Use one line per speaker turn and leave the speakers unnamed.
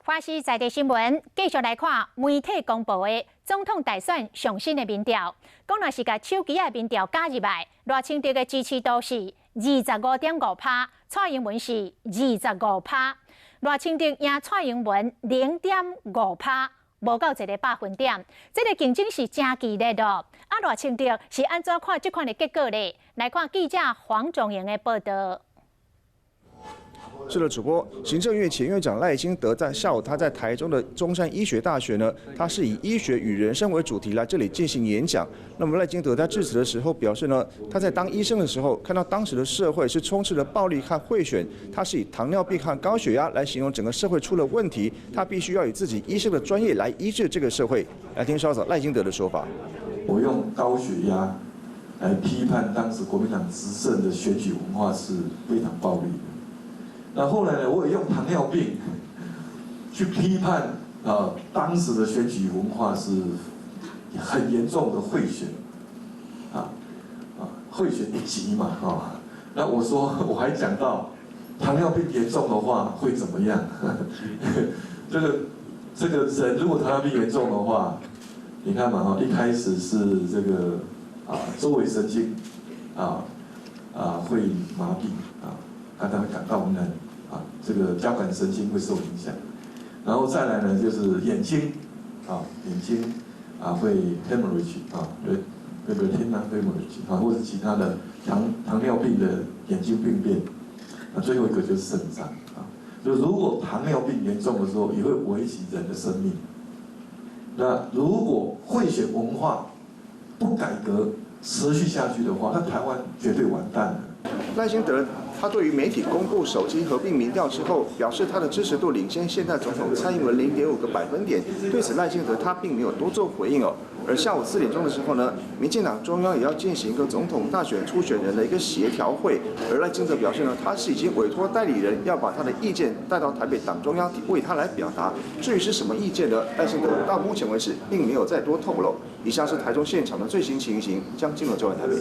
花西在地新闻，继续来看媒体公布的总统大选上新的民调。讲若是甲手机的民调加入来，赖清德的支持度是25.5%，蔡英文是25%。赖清德赢蔡英文0.5%，无到一个百分点。这个竞争是真激烈的。赖清德是安怎看这款的结果呢？来看记者黄仲莹的报道。
是的，主播，行政院前院长赖清德在下午，他在台中的中山医学大学呢，他是以医学与人生为主题来这里进行演讲。那么赖清德在致辞的时候表示呢，他在当医生的时候，看到当时的社会是充斥着暴力和贿选，他是以糖尿病和高血压来形容整个社会出了问题，他必须要以自己医生的专业来医治这个社会。来听稍早赖清德的说法。
我用高血压来批判当时国民党执政的选举文化是非常暴力的。 那后来呢，我也用糖尿病去批判当时的选举文化是很严重的贿选，贿选一级嘛那我说我还讲到糖尿病严重的话会怎么样？这个人如果糖尿病严重的话，你看嘛一开始是这个周围神经会麻痹他会感到冷这个交感神经会受影响，然后再来呢就是眼睛会 hemorrhage retina hemorrhage 或者其他的糖尿病的眼睛病变，最后一个就是肾脏就如果糖尿病严重的时候，也会危及人的生命。那如果贿选文化不改革持续下去的话，那台湾绝对完蛋了。
赖清德他对于媒体公布手机合并民调之后，表示他的支持度领先现代总统蔡英文0.5个百分点。对此，赖清德他并没有多做回应哦。而下午4点钟的时候呢，民进党中央也要进行一个总统大选初选人的一个协调会，而赖清德表示呢，他是已经委托代理人要把他的意见带到台北党中央为他来表达。至于是什么意见呢？赖清德到目前为止并没有再多透露。以下是台中现场的最新情形，将镜头交给台北。